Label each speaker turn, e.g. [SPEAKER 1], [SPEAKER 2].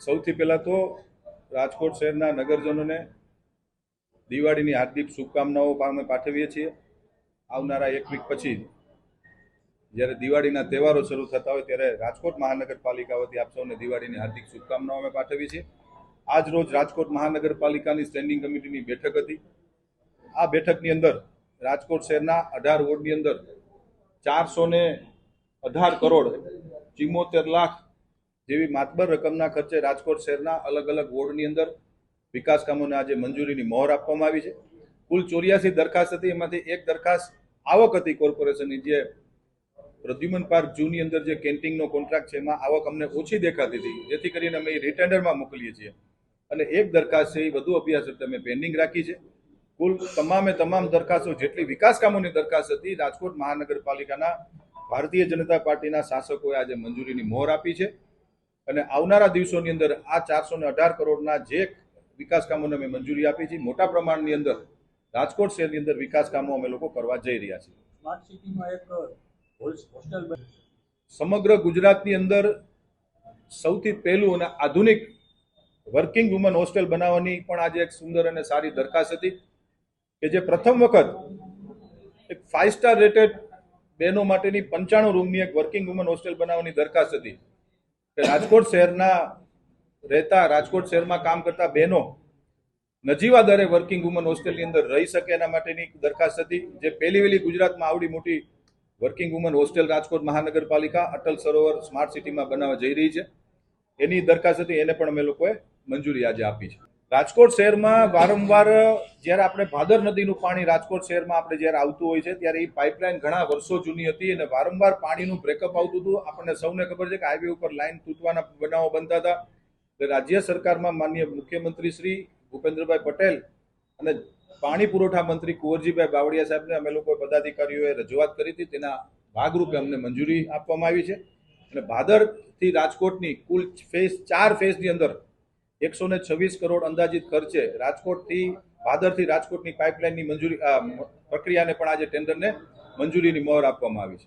[SPEAKER 1] સૌથી પહેલા તો રાજકોટ શહેરના નગરજનોને દિવાળીની હાર્દિક શુભકામનાઓ અમે પાઠવીએ છીએ। આવનારા એક વીક પછી જ્યારે દિવાળીના તહેવારો શરૂ થતા હોય ત્યારે રાજકોટ મહાનગરપાલિકા વતી આપ સૌને દિવાળીની હાર્દિક શુભકામનાઓ અમે પાઠવીએ છીએ। આજ રોજ રાજકોટ મહાનગરપાલિકાની સ્ટેન્ડિંગ કમિટીની બેઠક હતી। આ બેઠકની અંદર રાજકોટ શહેરના 18 વોર્ડની અંદર 418 કરોડ 74 લાખ જેવી માતબર રકમના ખર્ચે રાજકોટ શહેરના અલગ અલગ વોર્ડની અંદર વિકાસ કામોને આજે મંજૂરીની મહોર આપવામાં આવી છે। કુલ 84 દરખાસ્ત હતી, એમાંથી એક દરખાસ્ત આવક હતી કોર્પોરેશનની, જે પ્રદ્યુમન પાર્ક જૂની અંદર જે કેન્ટીનનો કોન્ટ્રાક્ટ છે એમાં આવક અમને ઓછી દેખાતી હતી, જેથી કરીને અમે એ રિટેન્ડરમાં મોકલીએ છીએ। અને એક દરખાસ્ત છે એ વધુ અભ્યાસ અર્થે અમે પેન્ડિંગ રાખી છે। કુલ તમામ દરખાસ્તો જેટલી વિકાસ કામોની દરખાસ્ત હતી રાજકોટ મહાનગરપાલિકાના ભારતીય જનતા પાર્ટીના શાસકોએ આજે મંજૂરીની મહોર આપી છે। અને આવનારા દિવસોની અંદર આ 418 કરોડના જે વિકાસ કામોને અમે મંજૂરી આપી છે, મોટા પ્રમાણની અંદર રાજકોટ શહેરની અંદર વિકાસ કામો અમે લોકો કરવા જઈ રહ્યા છીએ।
[SPEAKER 2] સ્માર્ટ સિટીમાં એક હોસ્ટેલ
[SPEAKER 1] સમગ્ર ગુજરાતની અંદર સૌથી પહેલું અને આધુનિક વર્કિંગ વુમન હોસ્ટેલ બનાવવાની પણ આજે એક સુંદર અને સારી દરખાસ્ત હતી કે જે પ્રથમ વખત એક 5 સ્ટાર રેટેડ બહેનો માટેની 95 રૂમની એક વર્કિંગ વુમન હોસ્ટેલ બનાવવાની દરખાસ્ત હતી કે રાજકોટ શહેરમાં કામ કરતા બહેનો નજીવા દરે વર્કિંગ વુમન હોસ્ટેલની અંદર રહી શકે એના માટેની દરખાસ્ત હતી, જે પહેલી વહેલી ગુજરાતમાં આવડી મોટી વર્કિંગ વુમન હોસ્ટેલ રાજકોટ મહાનગરપાલિકા અટલ સરોવર સ્માર્ટ સિટીમાં બનાવવા જઈ રહી છે એની દરખાસ્ત હતી, એને પણ અમે લોકોએ મંજૂરી આજે આપી છે। રાજકોટ શહેરમાં વારંવાર જ્યારે આપણે ભાદર નદીનું પાણી રાજકોટ શહેરમાં આપણે જ્યારે આવતું હોય છે ત્યારે એ પાઇપલાઇન ઘણા વર્ષો જૂની હતી અને વારંવાર પાણીનું બ્રેકઅપ આવતું હતું। આપણને સૌને ખબર છે કે હાઈવે ઉપર લાઇન તૂટવાના બનાવો બનતા હતા। રાજ્ય સરકારમાં માનનીય મુખ્યમંત્રી શ્રી ભૂપેન્દ્રભાઈ પટેલ અને પાણી પુરવઠા મંત્રી કુંવરજીભાઈ બાવળિયા સાહેબને અમે લોકો પદાધિકારીઓએ રજૂઆત કરી હતી, તેના ભાગરૂપે અમને મંજૂરી આપવામાં આવી છે। અને ભાદરથી રાજકોટની કુલ 4 ફેઝની અંદર 126 કરોડ અંદાજિત ખર્ચે ભાદરથી રાજકોટની પાઇપલાઇનની મંજૂરી પ્રક્રિયાને પણ આજે ટેન્ડરને મંજૂરીની મહોર આપવામાં આવી છે।